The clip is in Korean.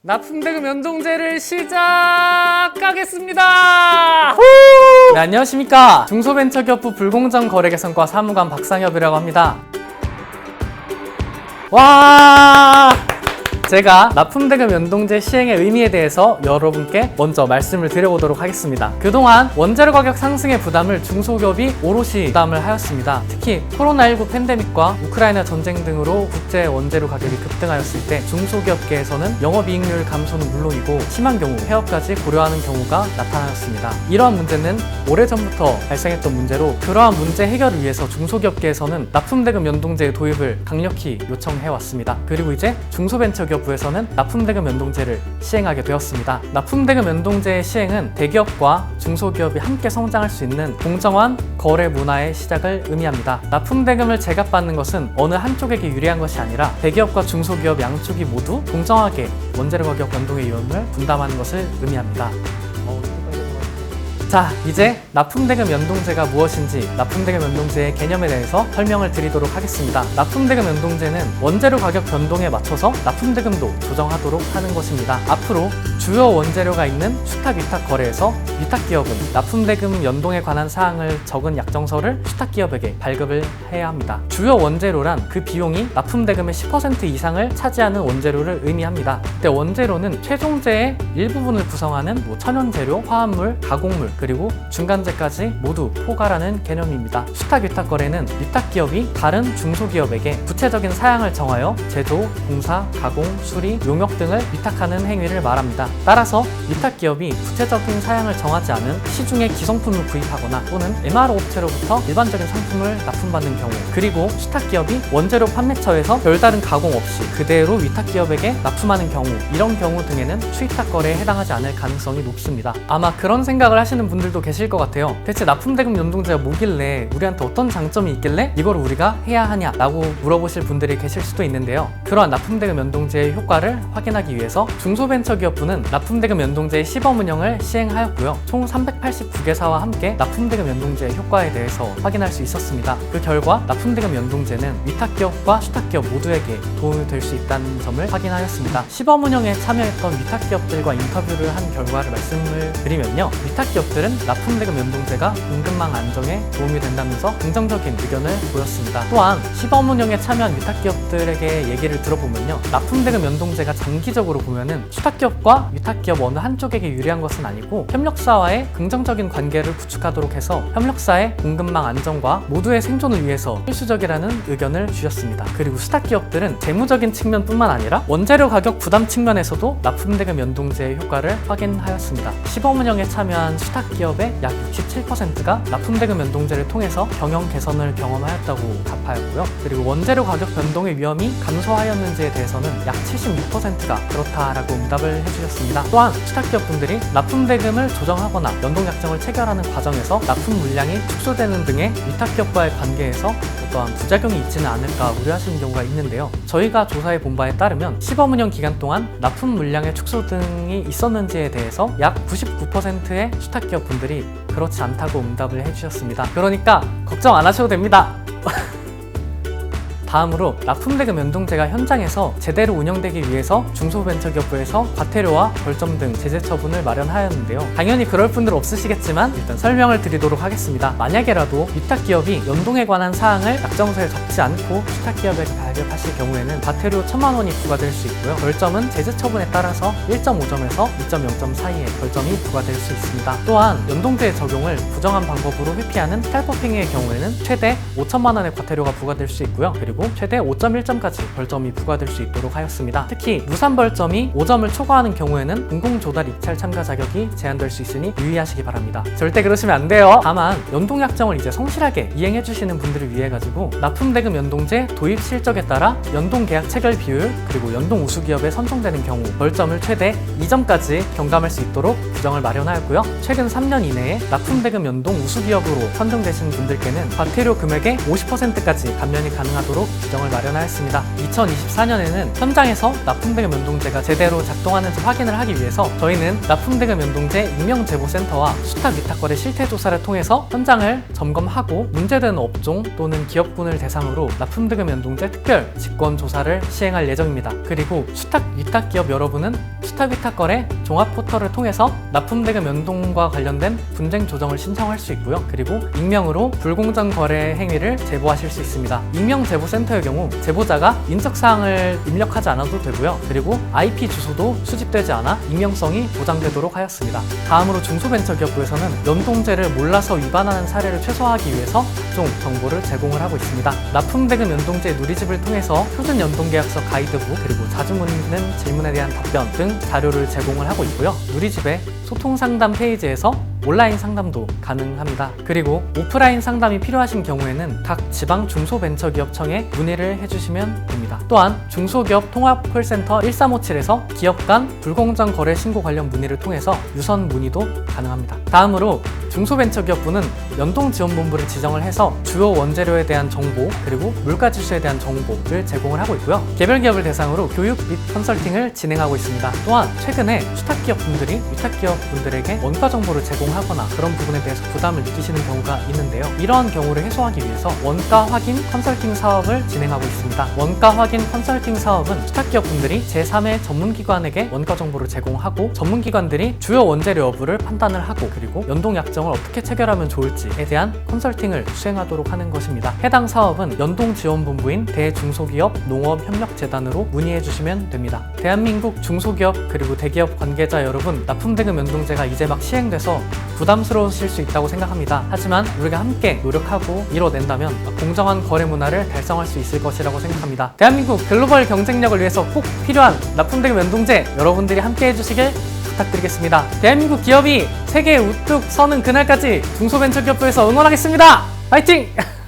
납품대금 연동제를 시작하겠습니다. 네, 안녕하십니까. 중소벤처기업부 불공정 거래 개선과 사무관 박상엽이라고 합니다. 와! 제가 납품대금 연동제 시행의 의미에 대해서 여러분께 먼저 말씀을 드려보도록 하겠습니다. 그동안 원재료 가격 상승의 부담을 중소기업이 오롯이 부담을 하였습니다. 특히 코로나19 팬데믹과 우크라이나 전쟁 등으로 국제 원재료 가격이 급등하였을 때 중소기업계에서는 영업이익률 감소는 물론이고 심한 경우 폐업까지 고려하는 경우가 나타났습니다. 이러한 문제는 오래전부터 발생했던 문제로 그러한 문제 해결을 위해서 중소기업계에서는 납품대금 연동제의 도입을 강력히 요청해왔습니다. 그리고 이제 중소벤처기업 부에서는 납품대금 연동제를 시행하게 되었습니다. 납품대금 연동제의 시행은 대기업과 중소기업이 함께 성장할 수 있는 공정한 거래 문화의 시작을 의미합니다. 납품대금을 제값받는 것은 어느 한쪽에게 유리한 것이 아니라 대기업과 중소기업 양쪽이 모두 공정하게 원재료 가격 연동의 위험을 분담하는 것을 의미합니다. 자, 이제 납품대금 연동제가 무엇인지 납품대금 연동제의 개념에 대해서 설명을 드리도록 하겠습니다. 납품대금 연동제는 원재료 가격 변동에 맞춰서 납품대금도 조정하도록 하는 것입니다. 앞으로 주요 원재료가 있는 수탁-위탁 거래에서 위탁기업은 납품대금 연동에 관한 사항을 적은 약정서를 수탁기업에게 발급을 해야 합니다. 주요 원재료란 그 비용이 납품대금의 10% 이상을 차지하는 원재료를 의미합니다. 이때 원재료는 최종재의 일부분을 구성하는 천연재료, 화합물, 가공물, 그리고 중간재까지 모두 포괄하는 개념입니다. 수탁-위탁 거래는 위탁기업이 다른 중소기업에게 구체적인 사양을 정하여 제조, 공사, 가공, 수리, 용역 등을 위탁하는 행위를 말합니다. 따라서 위탁기업이 구체적인 사양을 정하지 않은 시중에 기성품을 구입하거나 또는 MRO 업체로부터 일반적인 상품을 납품받는 경우, 그리고 수탁기업이 원재료 판매처에서 별다른 가공 없이 그대로 위탁기업에게 납품하는 경우, 이런 경우 등에는 수위탁 거래에 해당하지 않을 가능성이 높습니다. 아마 그런 생각을 하시는 분들도 계실 것 같아요. 대체 납품대금 연동제가 뭐길래, 우리한테 어떤 장점이 있길래 이걸 우리가 해야 하냐 라고 물어보실 분들이 계실 수도 있는데요. 그러한 납품대금 연동제의 효과를 확인하기 위해서 중소벤처기업부는 납품대금 연동제의 시범 운영을 시행하였고요. 총 389개사와 함께 납품대금 연동제의 효과에 대해서 확인할 수 있었습니다. 그 결과 납품대금 연동제는 위탁기업과 수탁기업 모두에게 도움이 될 수 있다는 점을 확인하였습니다. 시범 운영에 참여했던 위탁기업들과 인터뷰를 한 결과를 말씀을 드리면요. 위탁기업들은 납품대금 연동제가 공급망 안정에 도움이 된다면서 긍정적인 의견을 보였습니다. 또한 시범 운영에 참여한 위탁기업들에게 얘기를 들어보면요. 납품대금 연동제가 장기적으로 보면은 수탁기업과 위탁기업 어느 한쪽에게 유리한 것은 아니고 협력사와의 긍정적인 관계를 구축하도록 해서 협력사의 공급망 안정과 모두의 생존을 위해서 필수적이라는 의견을 주셨습니다. 그리고 수탁기업들은 재무적인 측면뿐만 아니라 원재료 가격 부담 측면에서도 납품대금 연동제의 효과를 확인하였습니다. 시범 운영에 참여한 수탁기업의 약 67%가 납품대금 연동제를 통해서 경영 개선을 경험하였다고 답하였고요. 그리고 원재료 가격 변동의 위험이 감소하였는지에 대해서는 약 76%가 그렇다라고 응답을 해주셨습니다. 또한 수탁기업분들이 납품대금을 조정하거나 연동약정을 체결하는 과정에서 납품 물량이 축소되는 등의 위탁기업과의 관계에서 어떠한 부작용이 있지는 않을까 우려하시는 경우가 있는데요. 저희가 조사해 본 바에 따르면 시범 운영 기간 동안 납품 물량의 축소 등이 있었는지에 대해서 약 99%의 수탁기업 분들이 그렇지 않다고 응답을 해주셨습니다. 그러니까 걱정 안 하셔도 됩니다. 다음으로 납품대금 연동제가 현장에서 제대로 운영되기 위해서 중소벤처기업부에서 과태료와 벌점 등 제재 처분을 마련하였는데요. 당연히 그럴 분들 없으시겠지만 일단 설명을 드리도록 하겠습니다. 만약에라도 위탁기업이 연동에 관한 사항을 약정서에 적지 않고 수탁기업에게 발급하실 경우에는 과태료 1,000만 원이 부과될 수 있고요. 벌점은 제재 처분에 따라서 1.5점에서 2.0점 사이에 벌점이 부과될 수 있습니다. 또한 연동제의 적용을 부정한 방법으로 회피하는 탈법 행위의 경우에는 최대 5천만 원의 과태료가 부과될 수 있고요. 그리고 최대 5.1점까지 벌점이 부과될 수 있도록 하였습니다. 특히 무산 벌점이 5점을 초과하는 경우에는 공공조달 입찰 참가 자격이 제한될 수 있으니 유의하시기 바랍니다. 절대 그러시면 안 돼요. 다만 연동약정을 이제 성실하게 이행해 주시는 분들을 위해 가지고 납품대금 연동제 도입 실적에 따라 연동계약 체결 비율 그리고 연동 우수기업에 선정되는 경우 벌점을 최대 2점까지 경감할 수 있도록 규정을 마련하였고요. 최근 3년 이내에 납품대금 연동 우수기업으로 선정되신 분들께는 과태료 금액의 50%까지 감면이 가능하도록 규정을 마련하였습니다. 2024년에는 현장에서 납품대금 연동제가 제대로 작동하는지 확인을 하기 위해서 저희는 납품대금 연동제 익명제보센터와 수탁위탁거래 실태조사를 통해서 현장을 점검하고 문제되는 업종 또는 기업군을 대상으로 납품대금 연동제 특별 특별 직권 조사를 시행할 예정입니다. 그리고 수탁 위탁 기업 여러분은 수탁 위탁 거래 종합 포털을 통해서 납품대금 연동과 관련된 분쟁 조정을 신청할 수 있고요. 그리고 익명으로 불공정 거래 행위를 제보하실 수 있습니다. 익명 제보센터의 경우 제보자가 인적사항을 입력하지 않아도 되고요. 그리고 IP 주소도 수집되지 않아 익명성이 보장되도록 하였습니다. 다음으로 중소벤처기업부에서는 연동제를 몰라서 위반하는 사례를 최소화하기 위해서 각종 정보를 제공을 하고 있습니다. 납품대금 연동제 누리집을 통해서 표준 연동계약서 가이드북 그리고 자주 묻는 질문에 대한 답변 등 자료를 제공을 하고 있고요. 누리집의 소통상담 페이지에서 온라인 상담도 가능합니다. 그리고 오프라인 상담이 필요하신 경우에는 각 지방 중소벤처기업청에 문의를 해주시면 됩니다. 또한 중소기업 통합콜센터 1357에서 기업 간 불공정 거래 신고 관련 문의를 통해서 유선 문의도 가능합니다. 다음으로 중소벤처기업부는 연동지원본부를 지정을 해서 주요 원재료에 대한 정보 그리고 물가지수에 대한 정보를 제공을 하고 있고요. 개별 기업을 대상으로 교육 및 컨설팅을 진행하고 있습니다. 또한 최근에 수탁기업분들이 위탁기업분들에게 원가 정보를 제공하거나 그런 부분에 대해서 부담을 느끼시는 경우가 있는데요. 이러한 경우를 해소하기 위해서 원가 확인 컨설팅 사업을 진행하고 있습니다. 원가 확인 컨설팅 사업은 수탁기업분들이 제3의 전문기관에게 원가 정보를 제공하고 전문기관들이 주요 원재료 여부를 판단을 하고 그리고 연동약정을 어떻게 체결하면 좋을지에 대한 컨설팅을 수행하도록 하는 것입니다. 해당 사업은 연동지원본부인 대중소기업 농업협력재단으로 문의해 주시면 됩니다. 대한민국 중소기업 그리고 대기업 관계자 여러분, 납품대금 연동제가 이제 막 시행돼서 부담스러우실 수 있다고 생각합니다. 하지만 우리가 함께 노력하고 이뤄낸다면 공정한 거래 문화를 달성할 수 있을 것이라고 생각합니다. 대한민국 글로벌 경쟁력을 위해서 꼭 필요한 납품대금 연동제 여러분들이 함께 해주시길 부탁드리겠습니다. 대한민국 기업이 세계에 우뚝 서는 그날까지 중소벤처기업부에서 응원하겠습니다. 파이팅!